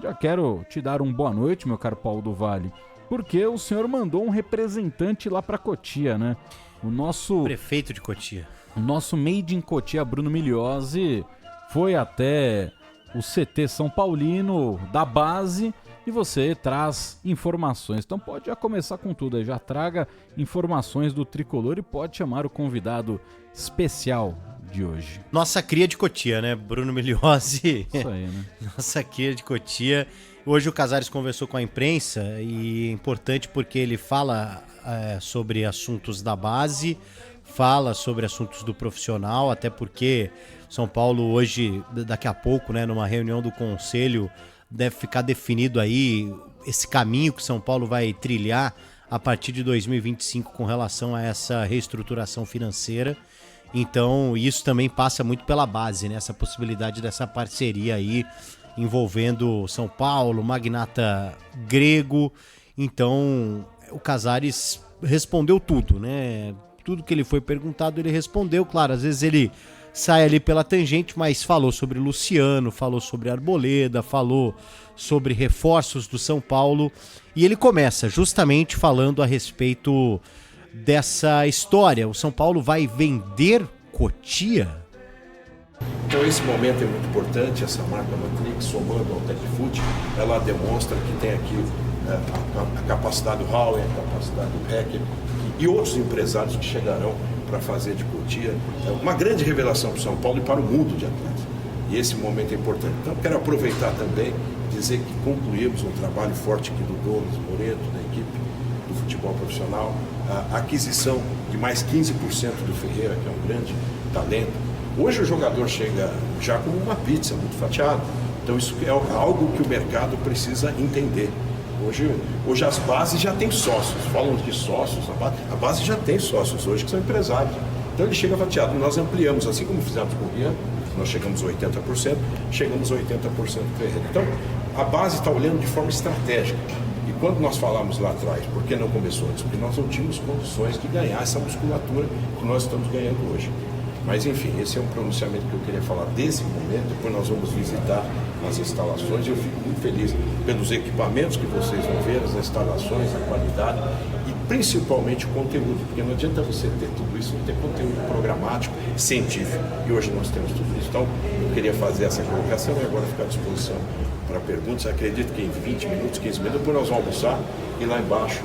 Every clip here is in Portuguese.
Já quero te dar um boa noite, meu caro Paulo do Vale, porque o senhor mandou um representante lá para Cotia, né? O nosso prefeito de Cotia. O nosso Made in Cotia, Bruno Migliozzi, foi até o CT São Paulino da base e você traz informações. Então pode já começar com tudo aí, já traga informações do Tricolor e pode chamar o convidado especial de hoje. Nossa cria de Cotia, né? Bruno Migliozzi. Isso aí, né? Nossa cria de Cotia. Hoje o Casares conversou com a imprensa e é importante porque ele fala sobre assuntos da base, fala sobre assuntos do profissional, até porque São Paulo hoje, daqui a pouco, né, numa reunião do conselho, deve ficar definido aí esse caminho que São Paulo vai trilhar a partir de 2025 com relação a essa reestruturação financeira. Então isso também passa muito pela base, né, essa possibilidade dessa parceria aí envolvendo São Paulo, magnata grego. Então o Casares respondeu tudo, né? Tudo que ele foi perguntado, ele respondeu. Claro, às vezes ele sai ali pela tangente, mas falou sobre Luciano, falou sobre Arboleda, falou sobre reforços do São Paulo. E ele começa justamente falando a respeito dessa história. O São Paulo vai vender Cotia? Então esse momento é muito importante, essa marca Matrix, somando ao Tecfoot, ela demonstra que tem aqui a capacidade do Hauer, a capacidade do Hecker e outros empresários que chegarão para fazer de Cotia uma grande revelação para o São Paulo e para o mundo de atletas. E esse momento é importante. Então quero aproveitar também e dizer que concluímos um trabalho forte aqui do Douglas Moreto, da equipe do futebol profissional, a aquisição de mais 15% do Ferreira, que é um grande talento. Hoje o jogador chega já com uma pizza muito fatiada. Então isso é algo que o mercado precisa entender. Hoje as bases já têm sócios, falam de sócios, a base já tem sócios hoje que são empresários. Então ele chega fatiado, nós ampliamos, assim como fizemos com o Rian, nós chegamos a 80%, chegamos a 80% do Ferreira. Então a base está olhando de forma estratégica. E quando nós falamos lá atrás, por que não começou antes? Porque nós não tínhamos condições de ganhar essa musculatura que nós estamos ganhando hoje. Mas enfim, esse é um pronunciamento que eu queria falar desse momento, depois nós vamos visitar as instalações. Eu fico muito feliz pelos equipamentos que vocês vão ver, as instalações, a qualidade e principalmente o conteúdo, porque não adianta você ter tudo isso, não ter conteúdo programático, científico, e hoje nós temos tudo isso. Então eu queria fazer essa colocação e agora ficar à disposição para perguntas. Acredito que em 20 minutos, 15 minutos, depois nós vamos almoçar e lá embaixo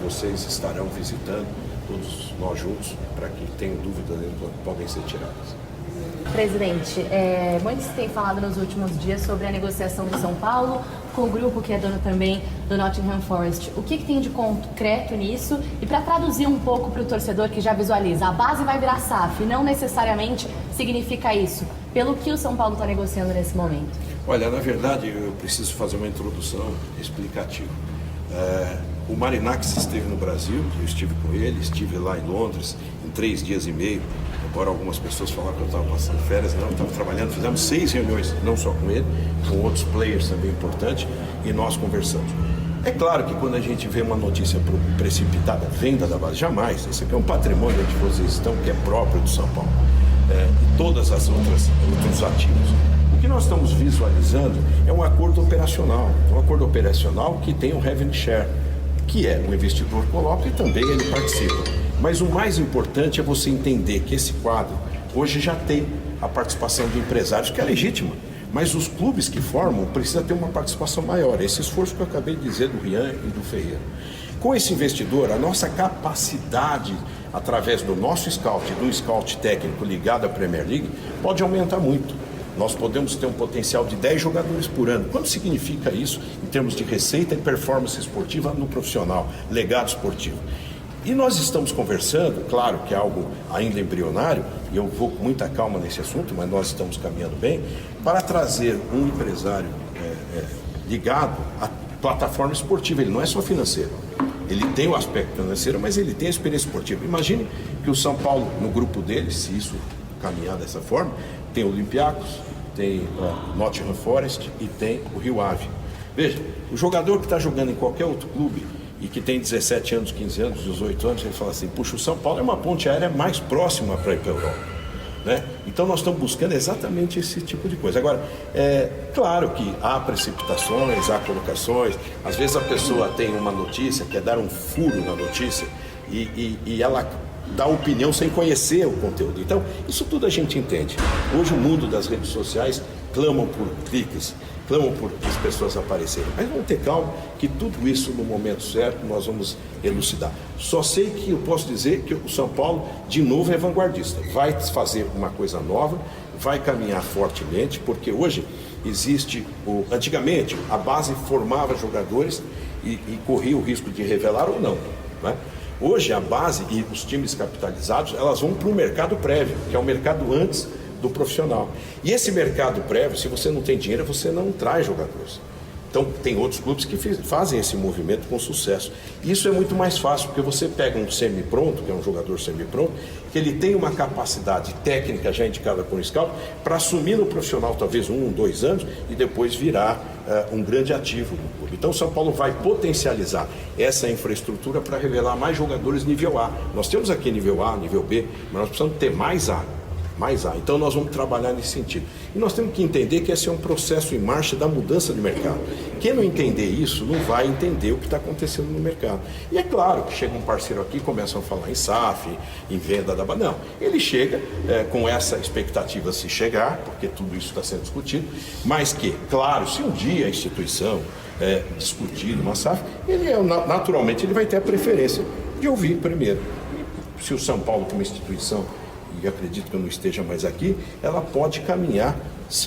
vocês estarão visitando, todos nós juntos, para que tenham dúvidas, podem ser tiradas. Presidente, muito se tem falado nos últimos dias sobre a negociação do São Paulo com o grupo que é dono também do Nottingham Forest. O que tem de concreto nisso? E para traduzir um pouco para o torcedor que já visualiza, a base vai virar SAF, não necessariamente significa isso. Pelo que o São Paulo está negociando nesse momento? Olha, na verdade, eu preciso fazer uma introdução explicativa. O Marinax esteve no Brasil, eu estive com ele, estive lá em Londres em 3 dias e meio. Embora algumas pessoas falaram que eu estava passando férias, não, eu estava trabalhando, fizemos 6 reuniões, não só com ele, com outros players também importantes, e nós conversamos. É claro que quando a gente vê uma notícia precipitada, venda da base, jamais, isso aqui é um patrimônio onde vocês estão, que é próprio do São Paulo, e todas as outros ativos. O que nós estamos visualizando é um acordo operacional que tem um revenue share, que é o investidor coloca e também ele participa. Mas o mais importante é você entender que esse quadro hoje já tem a participação de empresários, que é legítima, mas os clubes que formam precisam ter uma participação maior. Esse esforço que eu acabei de dizer do Rian e do Ferreira. Com esse investidor, a nossa capacidade, através do nosso scout, do scout técnico ligado à Premier League, pode aumentar muito. Nós podemos ter um potencial de 10 jogadores por ano. Quanto significa isso em termos de receita e performance esportiva no profissional, legado esportivo? E nós estamos conversando, claro que é algo ainda embrionário, e eu vou com muita calma nesse assunto, mas nós estamos caminhando bem, para trazer um empresário ligado à plataforma esportiva. Ele não é só financeiro, ele tem o aspecto financeiro, mas ele tem a experiência esportiva. Imagine que o São Paulo, no grupo dele, se isso caminhar dessa forma, tem o Olympiacos, tem o Nottingham Forest e tem o Rio Ave. Veja, o jogador que está jogando em qualquer outro clube e que tem 17 anos, 15 anos, 18 anos, ele fala assim, puxa, o São Paulo é uma ponte aérea mais próxima para ir para a Europa. né? Então nós estamos buscando exatamente esse tipo de coisa. Agora, claro que há precipitações, há colocações, às vezes a pessoa tem uma notícia, quer dar um furo na notícia e ela dá opinião sem conhecer o conteúdo. Então, isso tudo a gente entende. Hoje o mundo das redes sociais clamam por cliques, clamam por as pessoas aparecerem. Mas vamos ter calma que tudo isso no momento certo nós vamos elucidar. Só sei que eu posso dizer que o São Paulo de novo é vanguardista. Vai fazer uma coisa nova, vai caminhar fortemente, porque hoje existe antigamente a base formava jogadores e corria o risco de revelar ou não, né? Hoje a base e os times capitalizados, elas vão para o mercado prévio, que é o mercado antes do profissional. E esse mercado prévio, se você não tem dinheiro, você não traz jogadores. Então tem outros clubes que fazem esse movimento com sucesso. Isso é muito mais fácil, porque você pega um semi-pronto, que é um jogador semi-pronto, que ele tem uma capacidade técnica já indicada por um scout, para assumir no profissional talvez 1, 2 anos e depois virar um grande ativo do clube. Então o São Paulo vai potencializar essa infraestrutura para revelar mais jogadores nível A. Nós temos aqui nível A, nível B, mas nós precisamos ter mais A. Então nós vamos trabalhar nesse sentido. E nós temos que entender que esse é um processo em marcha da mudança de mercado. Quem não entender isso não vai entender o que está acontecendo no mercado. E é claro que chega um parceiro aqui e começam a falar em SAF, em venda da... Não, ele chega com essa expectativa se chegar, porque tudo isso está sendo discutido, mas que, claro, se um dia a instituição discutir uma SAF, naturalmente ele vai ter a preferência de ouvir primeiro. E se o São Paulo como instituição, e acredito que eu não esteja mais aqui, ela pode caminhar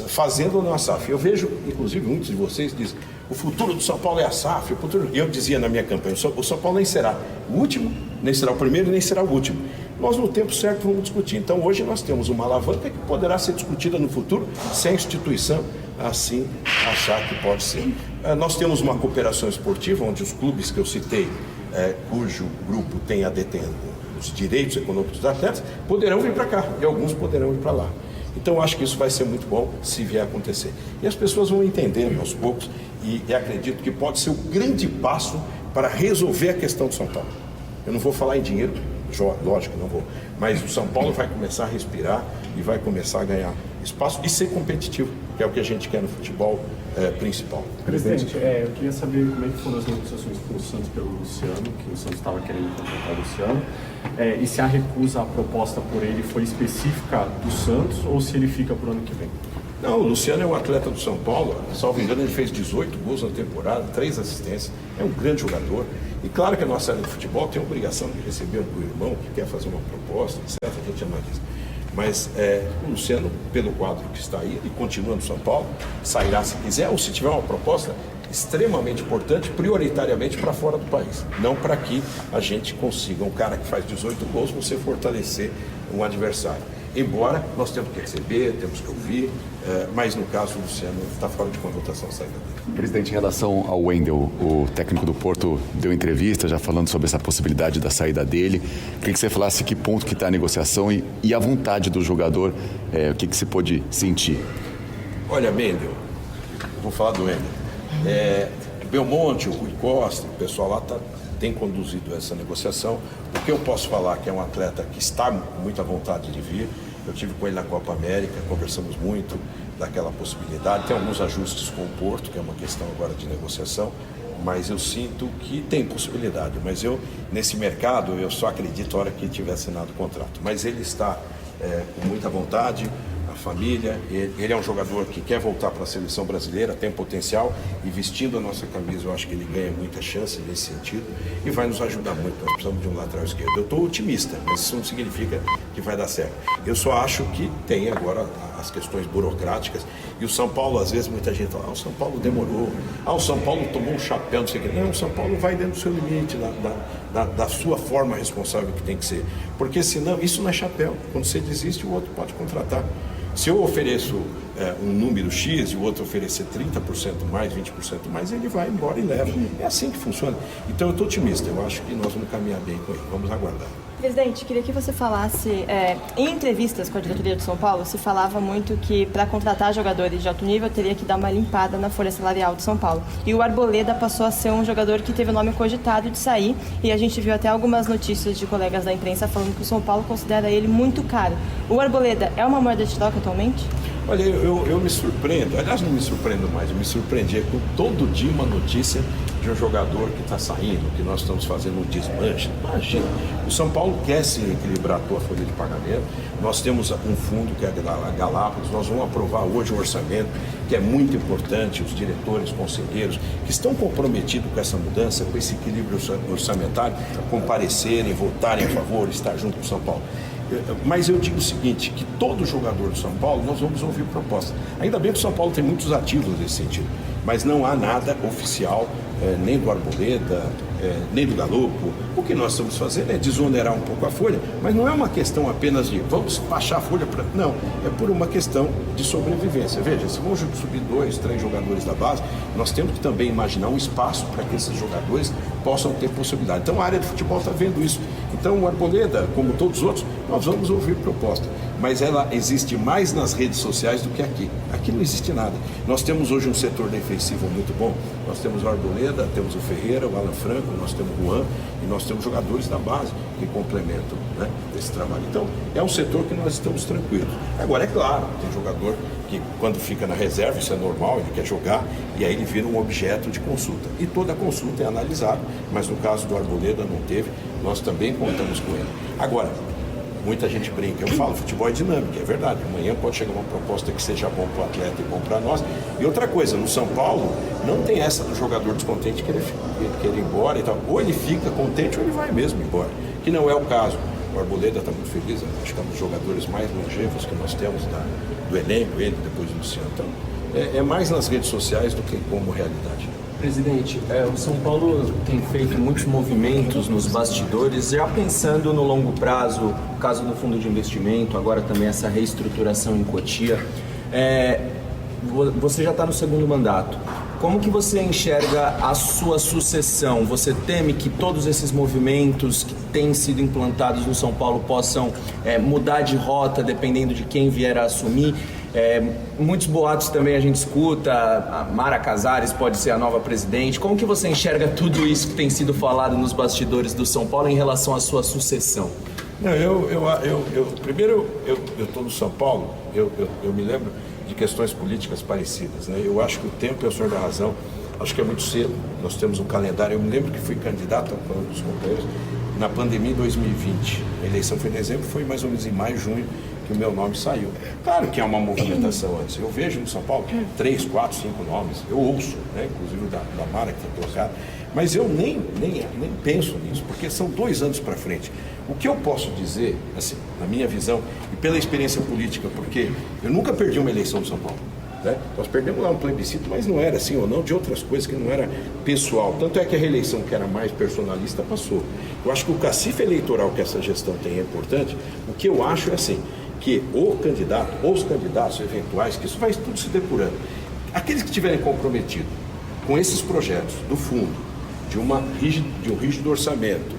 fazendo a SAF. Eu vejo, inclusive, muitos de vocês dizem, o futuro do São Paulo é a SAF. Eu dizia na minha campanha, o São Paulo nem será o último, nem será o primeiro, nem será o último. Nós, no tempo certo, vamos discutir. Então, hoje nós temos uma alavanca que poderá ser discutida no futuro, se a instituição assim achar que pode ser. Nós temos uma cooperação esportiva, onde os clubes que eu citei, cujo grupo tem a os direitos econômicos dos atletas, poderão vir para cá, e alguns poderão ir para lá. Então, acho que isso vai ser muito bom se vier a acontecer. E as pessoas vão entendendo aos poucos, e acredito que pode ser o grande passo para resolver a questão do São Paulo. Eu não vou falar em dinheiro, lógico, não vou, mas o São Paulo vai começar a respirar e vai começar a ganhar espaço e ser competitivo, que é o que a gente quer no futebol principal. Presidente, eu queria saber como é que foram as negociações com o Santos pelo Luciano, que o Santos estava querendo contratar o Luciano, e se a recusa à proposta por ele foi específica do Santos ou se ele fica para o ano que vem? Não, o Luciano é um atleta do São Paulo, salvo engano ele fez 18 gols na temporada, 3 assistências, é um grande jogador. E claro que a nossa área de futebol tem a obrigação de receber um irmão que quer fazer uma proposta, etc. A gente analisa. Mas o Luciano, pelo quadro que está aí, ele continua no São Paulo, sairá se quiser, ou se tiver uma proposta extremamente importante, prioritariamente para fora do país. Não para que a gente consiga, um cara que faz 18 gols, você fortalecer um adversário. Embora nós temos que receber, temos que ouvir, mas no caso o Luciano está fora de conotação a saída dele. Presidente, em relação ao Wendel, o técnico do Porto deu entrevista já falando sobre essa possibilidade da saída dele. Queria que você falasse que ponto que está a negociação e a vontade do jogador, o que você pode sentir. Olha, Mendel, eu vou falar do Wendel. Belmonte, o Rui Costa, o pessoal lá tem conduzido essa negociação. O que eu posso falar que é um atleta que está com muita vontade de vir. Eu estive com ele na Copa América, conversamos muito daquela possibilidade. Tem alguns ajustes com o Porto, que é uma questão agora de negociação, mas eu sinto que tem possibilidade. Mas eu, nesse mercado, eu só acredito a hora que tiver assinado o contrato. Mas ele está com muita vontade, a família, ele é um jogador que quer voltar para a seleção brasileira, tem potencial, e vestindo a nossa camisa eu acho que ele ganha muita chance nesse sentido e vai nos ajudar muito. Nós precisamos de um lateral esquerdo. Eu estou otimista, mas isso não significa que vai dar certo. Eu só acho que tem agora as questões burocráticas, e o São Paulo, às vezes muita gente fala, o São Paulo demorou, o São Paulo tomou um chapéu, não sei o que. Não, o São Paulo vai dentro do seu limite, da sua forma responsável que tem que ser, porque senão isso não é chapéu. Quando você desiste, o outro pode contratar. Se eu ofereço um número X e o outro oferecer 30% mais, 20% mais, ele vai embora e leva. É assim que funciona. Então eu estou otimista, eu acho que nós vamos caminhar bem com ele. Vamos aguardar. Presidente, queria que você falasse, em entrevistas com a diretoria do São Paulo, se falava muito que para contratar jogadores de alto nível teria que dar uma limpada na folha salarial do São Paulo. E o Arboleda passou a ser um jogador que teve o nome cogitado de sair, e a gente viu até algumas notícias de colegas da imprensa falando que o São Paulo considera ele muito caro. O Arboleda é uma moeda de troca atualmente? Olha, eu me surpreendo, aliás não me surpreendo mais, eu me surpreendia com todo dia uma notícia de um jogador que está saindo, que nós estamos fazendo um desmanche. Imagina, o São Paulo quer se equilibrar a sua folha de pagamento, nós temos um fundo que é a Galápagos, nós vamos aprovar hoje um orçamento que é muito importante, os diretores, conselheiros, que estão comprometidos com essa mudança, com esse equilíbrio orçamentário, comparecerem, votarem a favor, estar junto com o São Paulo. Mas eu digo o seguinte, que todo jogador do São Paulo, nós vamos ouvir proposta. Ainda bem que o São Paulo tem muitos ativos nesse sentido, mas não há nada oficial, nem do Arboleda, nem do Galopo. O que nós estamos fazendo é desonerar um pouco a folha, mas não é uma questão apenas de vamos baixar a folha para... Não, é por uma questão de sobrevivência. Veja, se vamos subir 2, 3 jogadores da base, nós temos que também imaginar um espaço para que esses jogadores possam ter possibilidade. Então a área de futebol está vendo isso. Então o Arboleda, como todos os outros, nós vamos ouvir proposta. Mas ela existe mais nas redes sociais do que aqui. Aqui não existe nada. Nós temos hoje um setor defensivo muito bom. Nós temos o Arboleda, temos o Ferreira, o Alan Franco, nós temos o Juan e nós temos jogadores da base que complementam, né, esse trabalho. Então, é um setor que nós estamos tranquilos. Agora, é claro, tem jogador que quando fica na reserva, isso é normal, ele quer jogar e aí ele vira um objeto de consulta. E toda consulta é analisada, mas no caso do Arboleda não teve, nós também contamos com ele. Agora, muita gente brinca, eu falo, futebol é dinâmico, é verdade. Amanhã pode chegar uma proposta que seja bom para o atleta e bom para nós. E outra coisa, no São Paulo, não tem essa do jogador descontente querer ir embora e tal. Ou ele fica contente ou ele vai mesmo embora, que não é o caso. O Arboleda está muito feliz, acho que é um dos jogadores mais longevos que nós temos do elenco, ele depois do Luciano. Então, é mais nas redes sociais do que como realidade. Presidente, o São Paulo tem feito muitos movimentos nos bastidores, já pensando no longo prazo, o caso do fundo de investimento, agora também essa reestruturação em Cotia. Você já está no segundo mandato. Como que você enxerga a sua sucessão? Você teme que todos esses movimentos que têm sido implantados no São Paulo possam mudar de rota dependendo de quem vier a assumir? Muitos boatos também a gente escuta, a Mara Casares pode ser a nova presidente. Como que você enxerga tudo isso que tem sido falado nos bastidores do São Paulo em relação à sua sucessão? Não, primeiro, eu estou no São Paulo, eu me lembro de questões políticas parecidas, né? Eu acho que o tempo é o senhor da razão, acho que é muito cedo, nós temos um calendário, eu me lembro que fui candidato a um dos companheiros na pandemia em 2020, a eleição foi em dezembro, foi mais ou menos em maio, junho, que o meu nome saiu. Claro que há uma movimentação antes. Eu vejo no São Paulo 3, 4, 5 nomes. Eu ouço, né, inclusive da Mara que foi colocada. Mas eu nem penso nisso, porque são 2 anos para frente. O que eu posso dizer, assim, na minha visão, e pela experiência política, porque eu nunca perdi uma eleição no São Paulo. Né? Nós perdemos lá um plebiscito, mas não era assim ou não, de outras coisas que não era pessoal. Tanto é que a reeleição que era mais personalista passou. Eu acho que o cacife eleitoral que essa gestão tem é importante. O que eu acho é assim, que o candidato, ou os candidatos eventuais, que isso vai tudo se depurando, aqueles que estiverem comprometidos com esses projetos do fundo, de um rígido orçamento,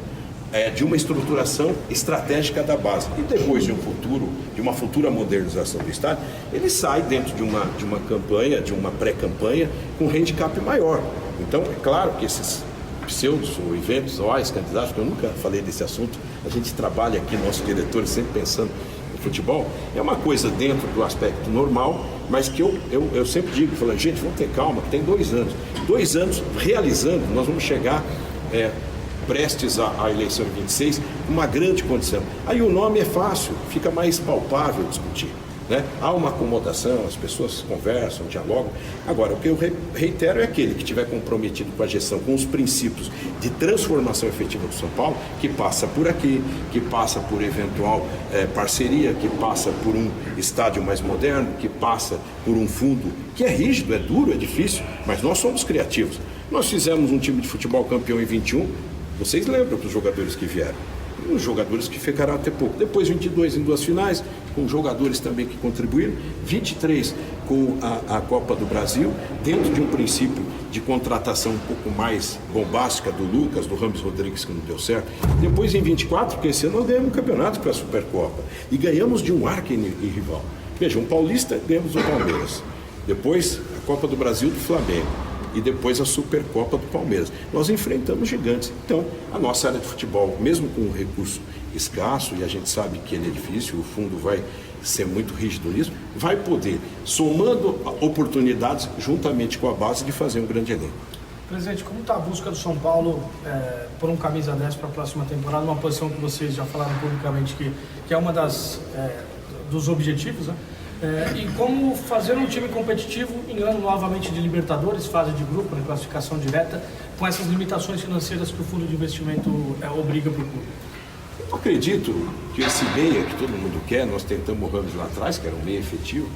de uma estruturação estratégica da base e depois de uma futura modernização do Estado, ele sai dentro de uma campanha, de uma pré-campanha com handicap maior. Então, é claro que esses pseudos ou eventuais candidatos, que eu nunca falei desse assunto, a gente trabalha aqui, nossos diretores sempre pensando no futebol, é uma coisa dentro do aspecto normal, mas que eu sempre digo, falando, gente, vamos ter calma, que tem 2 anos. 2 anos realizando, nós vamos chegar prestes à eleição em 26, uma grande condição. Aí o nome é fácil, fica mais palpável discutir. Né? Há uma acomodação, as pessoas conversam, dialogam. Agora, o que eu reitero é aquele que estiver comprometido com a gestão, com os princípios de transformação efetiva do São Paulo, que passa por aqui, que passa por eventual parceria, que passa por um estádio mais moderno, que passa por um fundo que é rígido, é duro, é difícil, mas nós somos criativos. Nós fizemos um time de futebol campeão em 21, vocês lembram dos jogadores que vieram. uns jogadores que ficaram até pouco. Depois 22 em 2 finais, com jogadores também que contribuíram, 23 com a Copa do Brasil, dentro de um princípio de contratação um pouco mais bombástica do Lucas, do Rames Rodrigues, que não deu certo. Depois em 24, porque esse ano nós ganhamos um campeonato para a Supercopa e ganhamos de um arqui-rival. Veja, um paulista ganhamos do Palmeiras, depois a Copa do Brasil do Flamengo e depois a Supercopa do Palmeiras. Nós enfrentamos gigantes. Então, a nossa área de futebol, mesmo com um recurso escasso, e a gente sabe que ele é difícil, o fundo vai ser muito rígido nisso, vai poder, somando oportunidades, juntamente com a base, de fazer um grande elenco. Presidente, como está a busca do São Paulo por um camisa 10 para a próxima temporada, uma posição que vocês já falaram publicamente que é uma dos objetivos, né? E como fazer um time competitivo em ano novamente de Libertadores, fase de grupo, né, classificação direta, com essas limitações financeiras que o fundo de investimento obriga para o clube? Eu acredito que esse meia que todo mundo quer, nós tentamos o Rames lá atrás, que era um meia efetivo,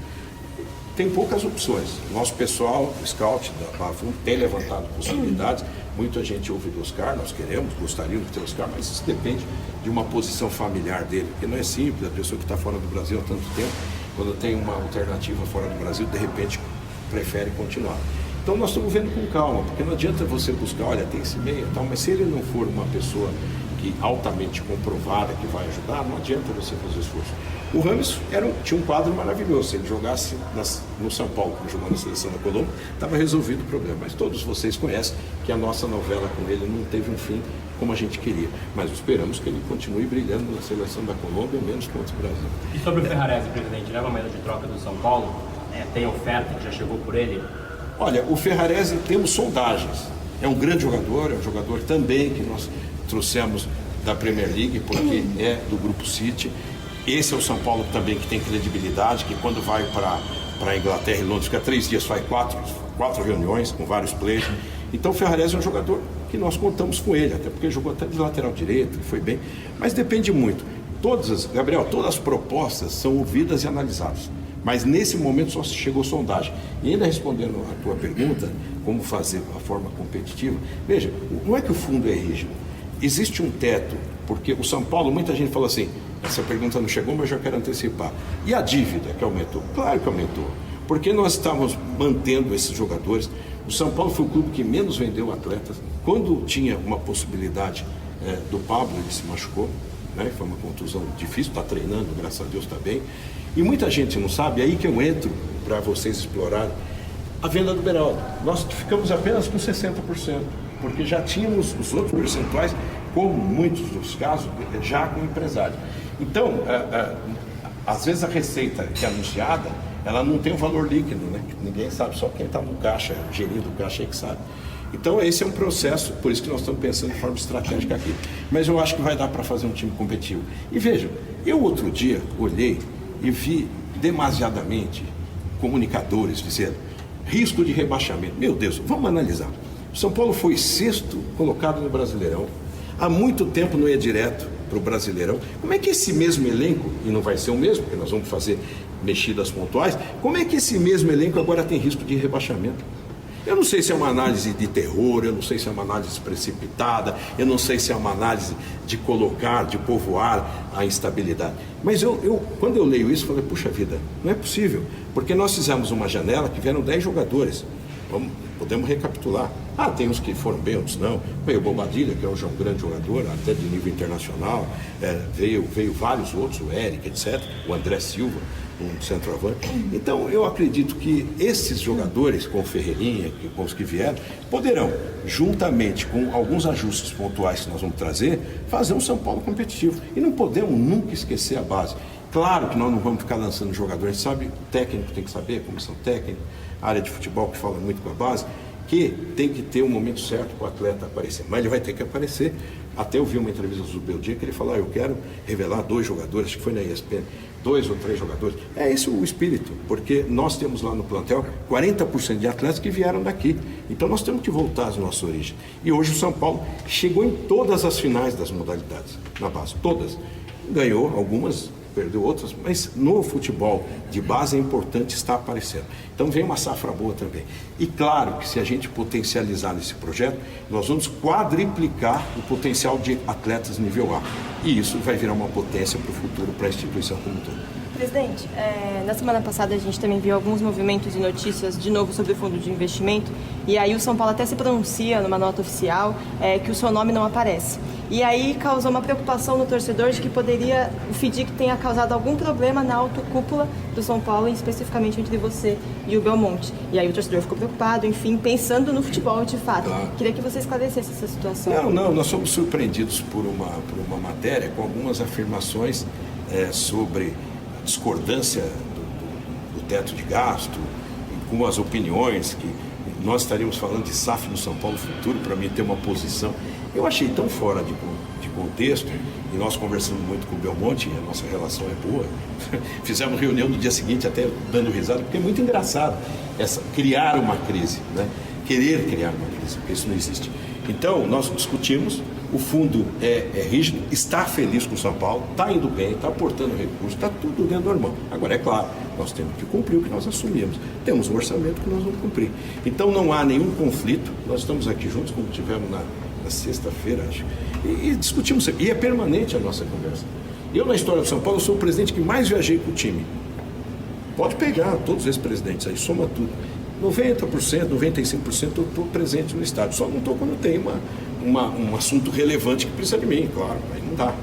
tem poucas opções. Nosso pessoal, o scout da Bavum, tem levantado possibilidades. Muita gente ouve do Oscar, nós gostaríamos de ter o Oscar, mas isso depende de uma posição familiar dele, porque não é simples, a pessoa que está fora do Brasil há tanto tempo, quando tem uma alternativa fora do Brasil, de repente prefere continuar. Então nós estamos vendo com calma, porque não adianta você buscar, olha, tem esse meia e tal, mas se ele não for uma pessoa que altamente comprovada, que vai ajudar, não adianta você fazer esforço. O Rames tinha um quadro maravilhoso, se ele jogasse no São Paulo, como jogou na seleção da Colômbia, estava resolvido o problema. Mas todos vocês conhecem que a nossa novela com ele não teve um fim como a gente queria. Mas esperamos que ele continue brilhando na seleção da Colômbia, menos contra o Brasil. E sobre o Ferrarese, presidente, leva a moeda de troca do São Paulo? Tem oferta que já chegou por ele? Olha, o Ferrarese, temos sondagens. É um grande jogador, é um jogador também que nós trouxemos da Premier League, porque é do Grupo City. Esse é o São Paulo também que tem credibilidade, que quando vai para a Inglaterra e Londres, fica 3 dias, faz quatro reuniões com vários players. Então o Ferrarese é um jogador que nós contamos com ele, até porque jogou até de lateral direito, foi bem, mas depende muito. Gabriel, todas as propostas são ouvidas e analisadas, mas nesse momento só chegou sondagem. E ainda respondendo a tua pergunta, como fazer a forma competitiva, veja, não é que o fundo é rígido, existe um teto, porque o São Paulo, muita gente fala assim, essa pergunta não chegou, mas eu já quero antecipar. E a dívida que aumentou? Claro que aumentou, porque nós estávamos mantendo esses jogadores. O São Paulo foi o clube que menos vendeu atletas. Quando tinha uma possibilidade do Pablo, ele se machucou, né? Foi uma contusão difícil, está treinando, graças a Deus está bem. E muita gente não sabe, aí que eu entro para vocês explorarem, a venda do Beraldo. Nós ficamos apenas com 60%, porque já tínhamos os outros percentuais, como muitos dos casos, já com o empresário. Então, às vezes a receita que é anunciada, ela não tem um valor líquido, né? Ninguém sabe, só quem está no caixa, gerindo o caixa é que sabe. Então esse é um processo, por isso que nós estamos pensando de forma estratégica aqui. Mas eu acho que vai dar para fazer um time competitivo. E vejam, eu outro dia olhei e vi demasiadamente comunicadores dizendo risco de rebaixamento. Meu Deus, vamos analisar. O São Paulo foi 6º colocado no Brasileirão. Há muito tempo não ia direto para o Brasileirão. Como é que esse mesmo elenco, e não vai ser o mesmo, porque nós vamos fazer mexidas pontuais, como é que esse mesmo elenco agora tem risco de rebaixamento? Eu não sei se é uma análise de terror, eu não sei se é uma análise precipitada, eu não sei se é uma análise de colocar, de povoar a instabilidade. Mas quando eu leio isso, eu falei, puxa vida, não é possível, porque nós fizemos uma janela que vieram 10 jogadores. Podemos recapitular. Tem uns que foram bem, outros não. Veio o Bobadilha, que é um grande jogador, até de nível internacional. Veio vários outros, o Eric, etc. O André Silva, um centroavante. Então, eu acredito que esses jogadores, com o Ferreirinha, com os que vieram, poderão, juntamente com alguns ajustes pontuais que nós vamos trazer, fazer um São Paulo competitivo. E não podemos nunca esquecer a base. Claro que nós não vamos ficar lançando jogadores, sabe? O técnico tem que saber, a comissão técnica, a área de futebol que fala muito com a base, que tem que ter um momento certo para o atleta aparecer. Mas ele vai ter que aparecer. Até eu vi uma entrevista do Zubeldia que ele falou, eu quero revelar 2 jogadores, acho que foi na ESPN, 2 ou 3 jogadores. É esse o espírito, porque nós temos lá no plantel 40% de atletas que vieram daqui. Então nós temos que voltar às nossas origens. E hoje o São Paulo chegou em todas as finais das modalidades, na base, todas. Ganhou algumas perdeu outras, mas no futebol de base é importante estar aparecendo. Então vem uma safra boa também. E claro que se a gente potencializar nesse projeto, nós vamos quadriplicar o potencial de atletas nível A. E isso vai virar uma potência para o futuro, para a instituição como um todo. Presidente, na semana passada a gente também viu alguns movimentos e notícias de novo sobre o fundo de investimento, e aí o São Paulo até se pronuncia numa nota oficial que o seu nome não aparece. E aí causou uma preocupação no torcedor de que poderia, o FIDIC tenha causado algum problema na autocúpula do São Paulo, especificamente entre você e o Belmonte. E aí o torcedor ficou preocupado, enfim, pensando no futebol de fato. Claro. Queria que você esclarecesse essa situação. Não, nós somos surpreendidos por uma matéria com algumas afirmações sobre discordância do teto de gasto, com as opiniões que nós estaríamos falando de SAF no São Paulo futuro, para mim ter uma posição. Eu achei tão fora de contexto, e nós conversando muito com o Belmonte, a nossa relação é boa, fizemos reunião no dia seguinte até dando risada, porque é muito engraçado criar uma crise, né? Querer criar uma crise, porque isso não existe. Então, nós discutimos, o fundo é rígido, está feliz com o São Paulo, está indo bem, está aportando recursos, está tudo dentro do normal. Agora, é claro, nós temos que cumprir o que nós assumimos. Temos um orçamento que nós vamos cumprir. Então, não há nenhum conflito, nós estamos aqui juntos, como tivemos na sexta-feira, acho, e discutimos, e é permanente a nossa conversa. Eu, na história do São Paulo, sou o presidente que mais viajei com o time. Pode pegar todos esses presidentes aí, soma tudo. 90%, 95% eu estou presente no estádio. Só não estou quando tem um assunto relevante que precisa de mim, claro, aí não dá.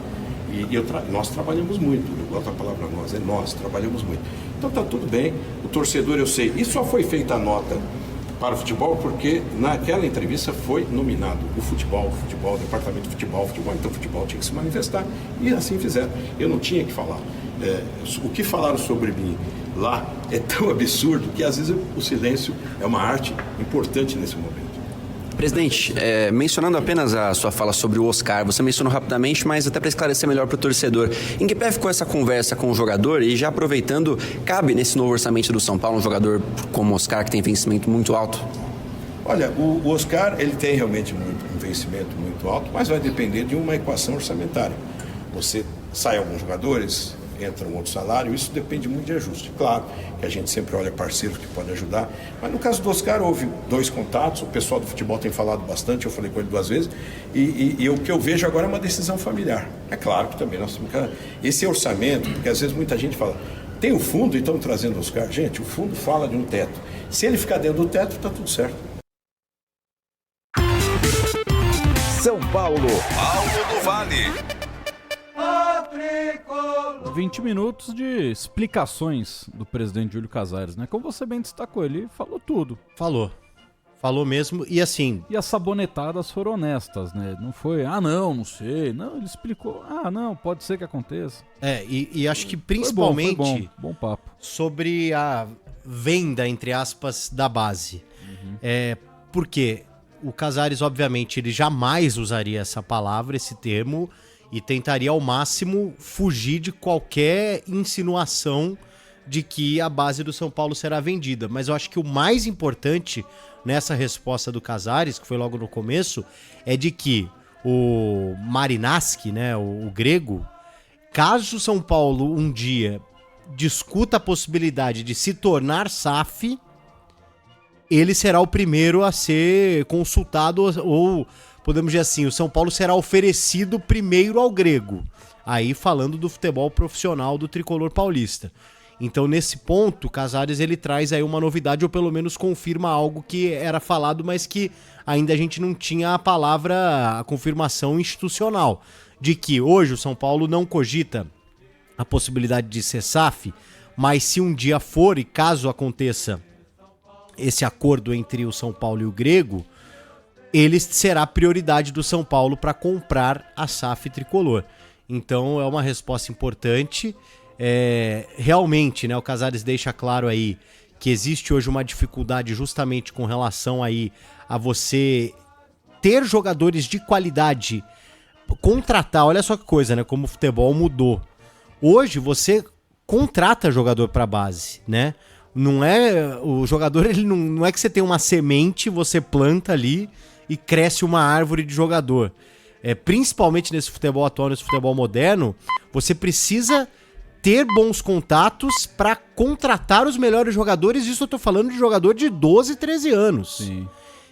Nós trabalhamos muito, eu gosto da palavra nós trabalhamos muito. Então está tudo bem, o torcedor eu sei, e só foi feita a nota para o futebol porque naquela entrevista foi nominado o departamento de futebol, então o futebol tinha que se manifestar, e assim fizeram. Eu não tinha que falar. O que falaram sobre mim lá é tão absurdo que às vezes o silêncio é uma arte importante nesse momento. Presidente, mencionando apenas a sua fala sobre o Oscar, você mencionou rapidamente, mas até para esclarecer melhor para o torcedor, em que pé ficou essa conversa com o jogador? E já aproveitando, cabe nesse novo orçamento do São Paulo um jogador como o Oscar, que tem vencimento muito alto? Olha, o Oscar, ele tem realmente um vencimento muito alto, mas vai depender de uma equação orçamentária. Você sai alguns jogadores, entra um outro salário, isso depende muito de ajuste. Claro que a gente sempre olha parceiros que podem ajudar, mas no caso do Oscar houve 2 contatos, o pessoal do futebol tem falado bastante, eu falei com ele 2 vezes, e o que eu vejo agora é uma decisão familiar. É claro que também nós temos que... Esse orçamento, porque às vezes muita gente fala, tem o fundo e estão trazendo o Oscar. Gente, o fundo fala de um teto. Se ele ficar dentro do teto, está tudo certo. São Paulo. Alto do Vale. 20 minutos de explicações do presidente Júlio Casares, né? Como você bem destacou, ele falou tudo. Falou mesmo, e assim... E as sabonetadas foram honestas, né? Não foi, não sei. Não, ele explicou, não, pode ser que aconteça. E acho que principalmente foi bom papo. Sobre a venda, entre aspas, da base. Porque o Casares, obviamente, ele jamais usaria essa palavra, esse termo, e tentaria ao máximo fugir de qualquer insinuação de que a base do São Paulo será vendida. Mas eu acho que o mais importante nessa resposta do Casares, que foi logo no começo, é de que o Marinacki, né, o grego, caso o São Paulo um dia discuta a possibilidade de se tornar SAF, ele será o primeiro a ser consultado, ou podemos dizer assim, o São Paulo será oferecido primeiro ao grego. Aí falando do futebol profissional do tricolor paulista. Então nesse ponto, o Casares ele traz aí uma novidade, ou pelo menos confirma algo que era falado, mas que ainda a gente não tinha a confirmação institucional. De que hoje o São Paulo não cogita a possibilidade de ser SAF, mas se um dia for, e caso aconteça esse acordo entre o São Paulo e o grego, ele será prioridade do São Paulo para comprar a SAF tricolor. Então é uma resposta importante. Realmente, né, o Casares deixa claro aí que existe hoje uma dificuldade justamente com relação aí a você ter jogadores de qualidade, contratar, olha só que coisa, né, como o futebol mudou. Hoje você contrata jogador para base, né? Não é o jogador, ele não é que você tem uma semente, você planta ali e cresce uma árvore de jogador. Principalmente nesse futebol atual, nesse futebol moderno, você precisa ter bons contatos para contratar os melhores jogadores. Isso eu tô falando de jogador de 12, 13 anos. Sim.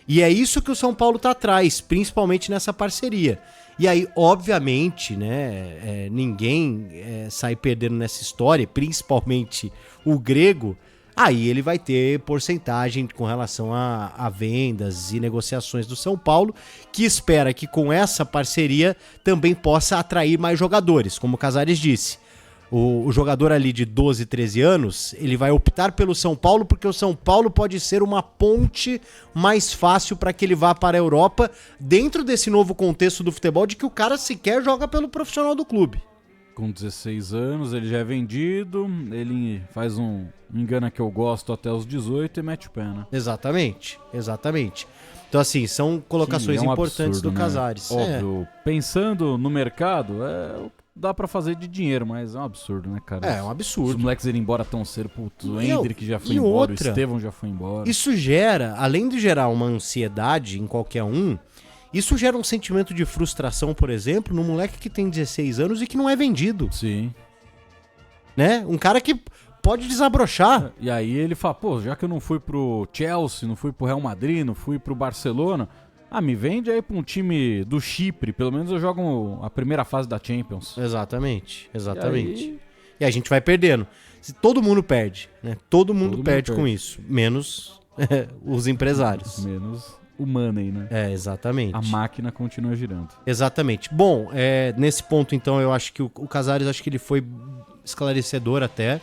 E é isso que o São Paulo tá atrás, principalmente nessa parceria. E aí, obviamente, né, ninguém sai perdendo nessa história, principalmente o Grego. Aí ele vai ter porcentagem com relação a vendas e negociações do São Paulo, que espera que com essa parceria também possa atrair mais jogadores, como o Casares disse. O jogador ali de 12, 13 anos, ele vai optar pelo São Paulo porque o São Paulo pode ser uma ponte mais fácil para que ele vá para a Europa, dentro desse novo contexto do futebol de que o cara sequer joga pelo profissional do clube. Com 16 anos, ele já é vendido, ele faz um engana que eu gosto até os 18 e mete o pé, né? Exatamente. Então, assim, são colocações importantes absurdo, do Casares. Óbvio, pensando no mercado, dá pra fazer de dinheiro, mas é um absurdo, né, cara? É um absurdo. Os moleques irem embora tão cedo, putz, o E Hendrick já foi e embora, outra, o Estevão já foi embora. Isso gera, além de gerar uma ansiedade em qualquer um, isso gera um sentimento de frustração, por exemplo, no moleque que tem 16 anos e que não é vendido. Sim. Né? Um cara que pode desabrochar. E aí ele fala, pô, já que eu não fui pro Chelsea, não fui pro Real Madrid, não fui pro Barcelona, me vende aí pra um time do Chipre, pelo menos eu jogo a primeira fase da Champions. Exatamente. E a gente vai perdendo. Todo mundo perde, né? Todo mundo perde com isso, menos os empresários. Menos o money, né? Exatamente. A máquina continua girando. Exatamente. Bom, nesse ponto, então, eu acho que o Casares, acho que ele foi esclarecedor até,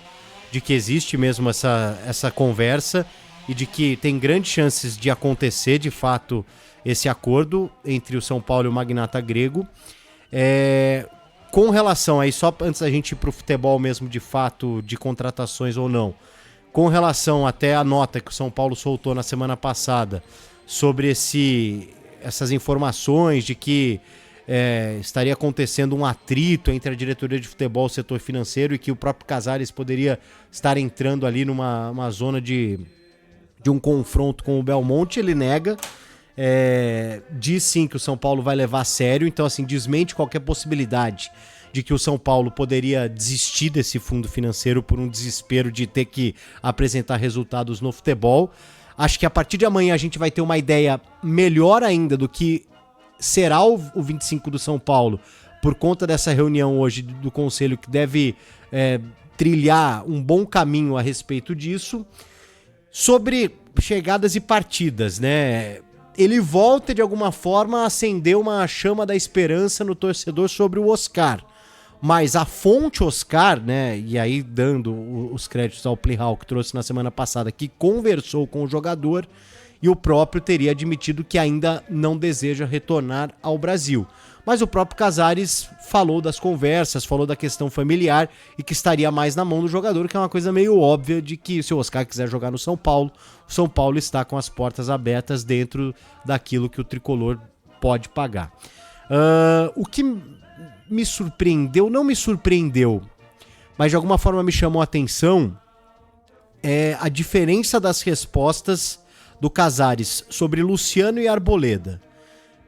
de que existe mesmo essa conversa e de que tem grandes chances de acontecer, de fato, esse acordo entre o São Paulo e o magnata grego. Com relação aí, só antes da gente ir pro futebol mesmo, de fato, de contratações ou não, com relação até a nota que o São Paulo soltou na semana passada sobre essas informações de que estaria acontecendo um atrito entre a diretoria de futebol e o setor financeiro e que o próprio Casares poderia estar entrando ali numa zona de um confronto com o Belmonte, ele nega. Diz sim que o São Paulo vai levar a sério, então assim, desmente qualquer possibilidade de que o São Paulo poderia desistir desse fundo financeiro por um desespero de ter que apresentar resultados no futebol. Acho que a partir de amanhã a gente vai ter uma ideia melhor ainda do que será o 25 do São Paulo, por conta dessa reunião hoje do Conselho, que deve trilhar um bom caminho a respeito disso. Sobre chegadas e partidas, né? Ele volta de alguma forma a acender uma chama da esperança no torcedor sobre o Oscar. Mas a fonte Oscar, né, e aí dando os créditos ao Plihal que trouxe na semana passada, que conversou com o jogador e o próprio teria admitido que ainda não deseja retornar ao Brasil. Mas o próprio Casares falou das conversas, falou da questão familiar e que estaria mais na mão do jogador, que é uma coisa meio óbvia de que se o Oscar quiser jogar no São Paulo, o São Paulo está com as portas abertas dentro daquilo que o tricolor pode pagar. O que me surpreendeu, não me surpreendeu, mas de alguma forma me chamou a atenção, é a diferença das respostas do Casares sobre Luciano e Arboleda.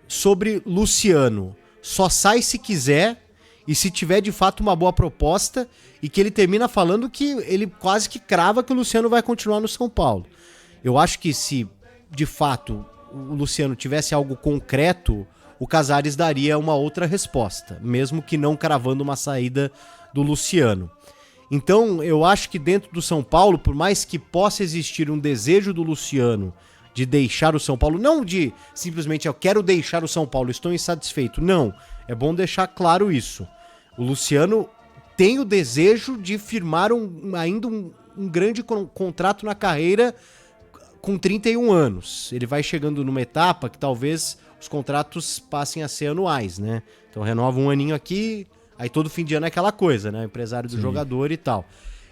Sobre Luciano, só sai se quiser e se tiver de fato uma boa proposta, e que ele termina falando que ele quase que crava que o Luciano vai continuar no São Paulo. Eu acho que se de fato o Luciano tivesse algo concreto, o Casares daria uma outra resposta, mesmo que não cravando uma saída do Luciano. Então eu acho que dentro do São Paulo, por mais que possa existir um desejo do Luciano de deixar o São Paulo, não de simplesmente eu quero deixar o São Paulo, estou insatisfeito, não, é bom deixar claro isso. O Luciano tem o desejo de firmar ainda um grande contrato na carreira com 31 anos. Ele vai chegando numa etapa que talvez os contratos passem a ser anuais, né? Então renova um aninho aqui, aí todo fim de ano é aquela coisa, né? Empresário do jogador e tal.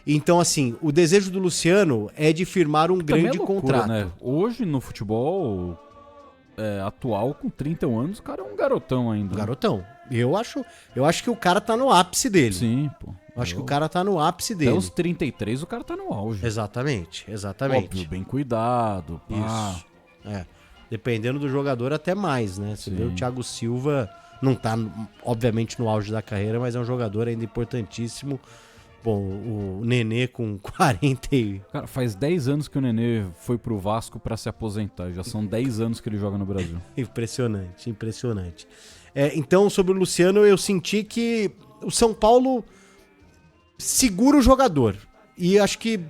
Então, assim, o desejo do Luciano é de firmar um grande contrato. Né? Hoje, no futebol atual, com 31 anos, o cara é um garotão ainda. Garotão. Eu acho que o cara tá no ápice dele. Sim, pô. Eu acho que o cara tá no ápice dele. Até os 33 o cara tá no auge. Exatamente. Óbvio, bem cuidado. Pá. Isso. Dependendo do jogador, até mais, né? Você vê o Thiago Silva, não tá, obviamente, no auge da carreira, mas é um jogador ainda importantíssimo. Bom, o Nenê com 40 e... Cara, faz 10 anos que o Nenê foi pro Vasco pra se aposentar. Já são 10 anos que ele joga no Brasil. Impressionante, impressionante. Então, sobre o Luciano, eu senti que o São Paulo segura o jogador. E acho que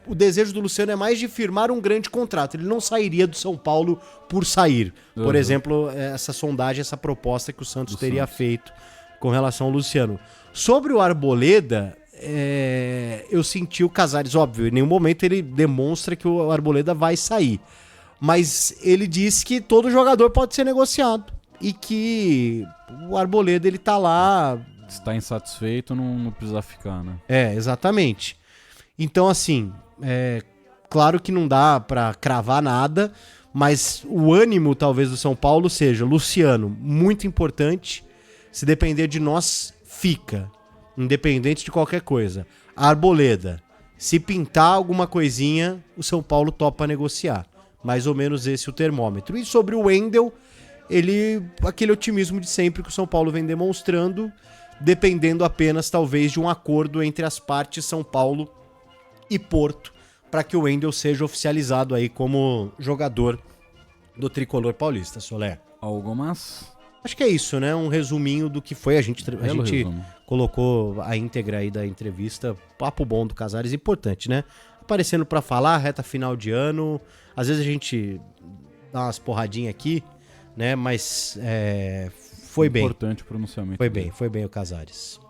o desejo do Luciano é mais de firmar um grande contrato. Ele não sairia do São Paulo por sair. Por exemplo, essa sondagem, essa proposta que o Santos teria feito com relação ao Luciano. Sobre o Arboleda, eu senti o Casares, óbvio, em nenhum momento ele demonstra que o Arboleda vai sair. Mas ele disse que todo jogador pode ser negociado. E que o Arboleda, ele tá lá... Se tá insatisfeito, não precisa ficar, né? Exatamente. Então, assim, claro que não dá pra cravar nada, mas o ânimo, talvez, do São Paulo seja Luciano, muito importante. Se depender de nós, fica. Independente de qualquer coisa. Arboleda, se pintar alguma coisinha, o São Paulo topa negociar. Mais ou menos esse o termômetro. E sobre o Wendel, aquele otimismo de sempre que o São Paulo vem demonstrando, dependendo apenas, talvez, de um acordo entre as partes São Paulo e Porto, para que o Wendel seja oficializado aí como jogador do tricolor paulista, Soler. Algo mais? Acho que é isso, né? Um resuminho do que foi. A gente colocou a íntegra aí da entrevista. Papo bom do Casares, importante, né? Aparecendo pra falar, reta final de ano. Às vezes a gente dá umas porradinhas aqui, né? Mas foi bem. Importante o pronunciamento. Foi bem o Casares.